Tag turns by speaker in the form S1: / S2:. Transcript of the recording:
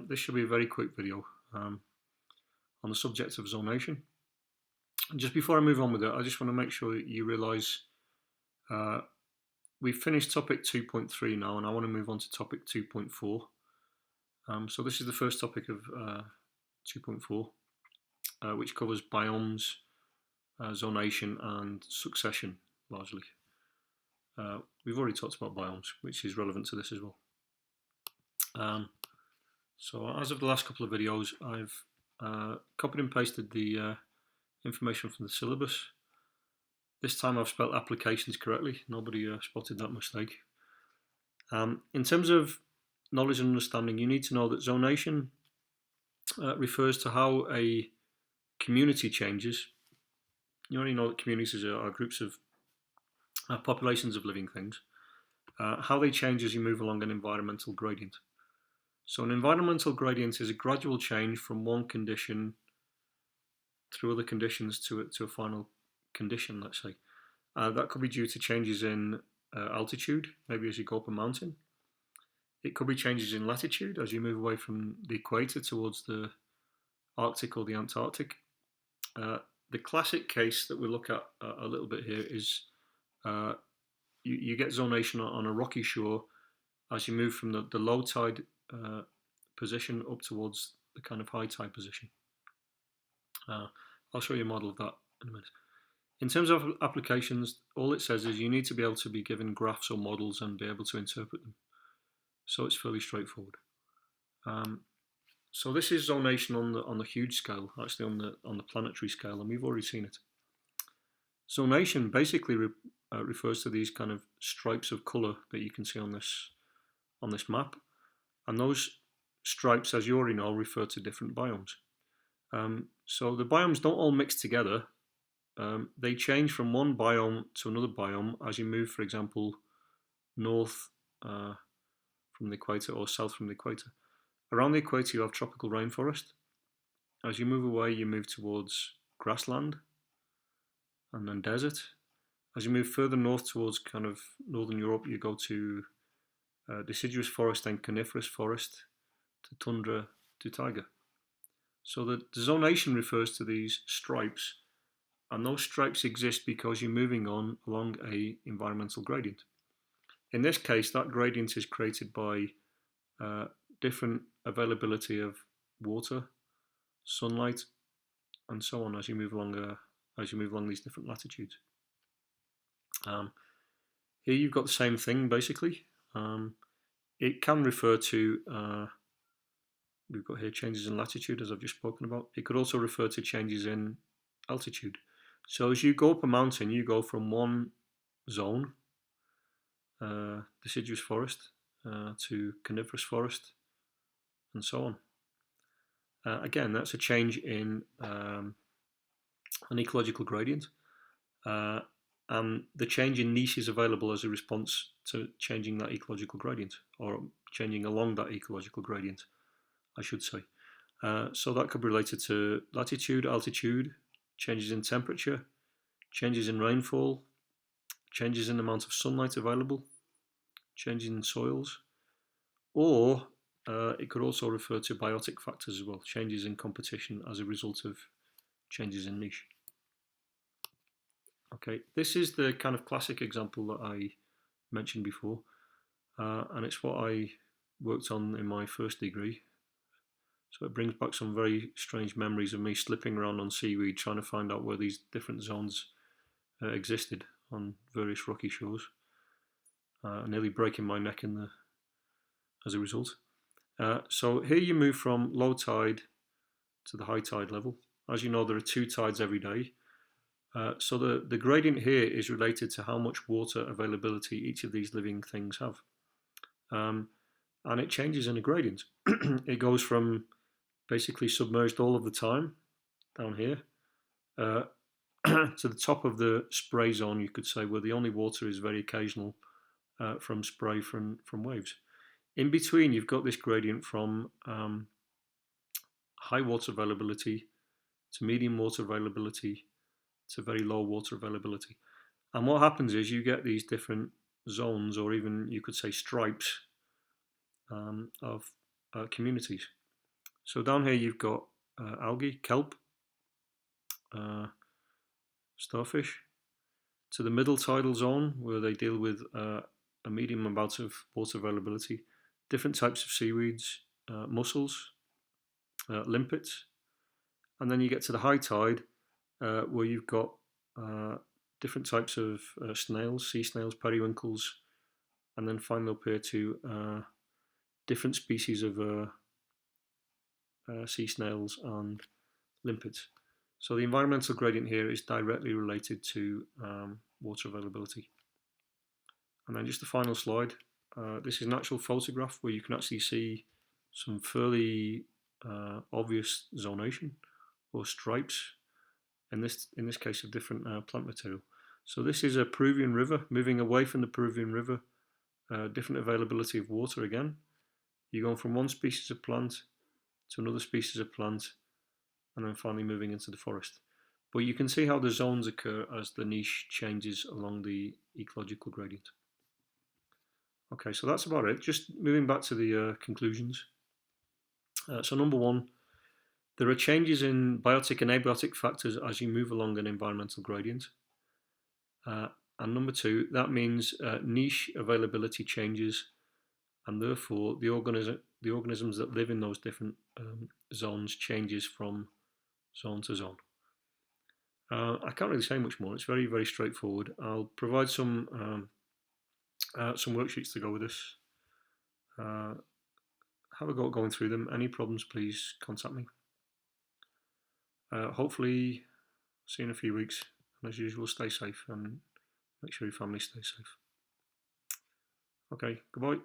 S1: This should be a very quick video on the subject of zonation. And just before I move on with it, I just want to make sure that you realise we've finished topic 2.3 now, and I want to move on to topic 2.4. So this is the first topic of 2.4, which covers biomes, zonation, and succession largely. We've already talked about biomes, which is relevant to this as well. So as of the last couple of videos, I've copied and pasted the information from the syllabus. This time I've spelled applications correctly. Nobody spotted that mistake. In terms of knowledge and understanding, you need to know that zonation refers to how a community changes. You already know that communities are groups of populations of living things. How they change as you move along an environmental gradient. So an environmental gradient is a gradual change from one condition through other conditions to a final condition, let's say. That could be due to changes in altitude, maybe as you go up a mountain. It could be changes in latitude as you move away from the equator towards the Arctic or the Antarctic. The classic case that we'll look at a little bit here is you get zonation on a rocky shore as you move from the low tide position up towards the kind of high tide position. I'll show you a model of that in a minute. In terms of applications, all it says is you need to be able to be given graphs or models and be able to interpret them. So it's fairly straightforward. So this is zonation on the huge scale, actually on the planetary scale, and we've already seen it. Zonation basically refers to these kind of stripes of colour that you can see on this map, and those stripes, as you already know, refer to different biomes. So the biomes don't all mix together. They change from one biome to another biome as you move, for example, north from the equator or south from the equator. Around the equator you have tropical rainforest. As you move away, you move towards grassland and then desert. As you move further north towards kind of northern Europe, you go to deciduous forest, then coniferous forest, to tundra, to taiga. So the zonation refers to these stripes, and those stripes exist because you're moving along a environmental gradient. In this case, that gradient is created by different availability of water, sunlight, and so on as you move along these different latitudes. Here you've got the same thing basically. It can refer to we've got here changes in latitude, as I've just spoken about. It could also refer to changes in altitude. So as you go up a mountain, you go from one zone, deciduous forest, to coniferous forest, and so on. Again, that's a change in an ecological gradient. And the change in niches available as a response to changing that ecological gradient, or changing along that ecological gradient, I should say. So that could be related to latitude, altitude, changes in temperature, changes in rainfall, changes in the amount of sunlight available, changes in soils, or it could also refer to biotic factors as well, changes in competition as a result of changes in niche. Okay, this is the kind of classic example that I mentioned before, and it's what I worked on in my first degree. So it brings back some very strange memories of me slipping around on seaweed trying to find out where these different zones existed on various rocky shores, nearly breaking my neck as a result. So here you move from low tide to the high tide level. As you know, there are two tides every day. So the gradient here is related to how much water availability each of these living things have. And it changes in a gradient. It goes from basically submerged all of the time down here to the top of the spray zone, you could say, where the only water is very occasional from spray from waves. In between, you've got this gradient from high water availability to medium water availability to very low water availability. And what happens is you get these different zones, or even you could say stripes, of communities. So down here you've got algae, kelp, starfish. To the middle tidal zone, where they deal with a medium amount of water availability, different types of seaweeds, mussels, limpets. And then you get to the high tide, where you've got different types of snails, sea snails, periwinkles, and then finally up here to different species of sea snails and limpets. So the environmental gradient here is directly related to water availability. And then just the final slide. This is an actual photograph where you can actually see some fairly obvious zonation or stripes, in this case of different plant material. So this is a Peruvian river, moving away from the Peruvian river, different availability of water again. You're going from one species of plant to another species of plant, and then finally moving into the forest. But you can see how the zones occur as the niche changes along the ecological gradient. Okay, so that's about it. Just moving back to the conclusions. So number one, there are changes in biotic and abiotic factors as you move along an environmental gradient. And number two, that means niche availability changes, and therefore the organisms that live in those different zones changes from zone to zone. I can't really say much more. It's very, very straightforward. I'll provide some worksheets to go with this. Have a go at going through them. Any problems, please contact me. Hopefully, see you in a few weeks. And as usual, stay safe and make sure your family stays safe. Okay, goodbye.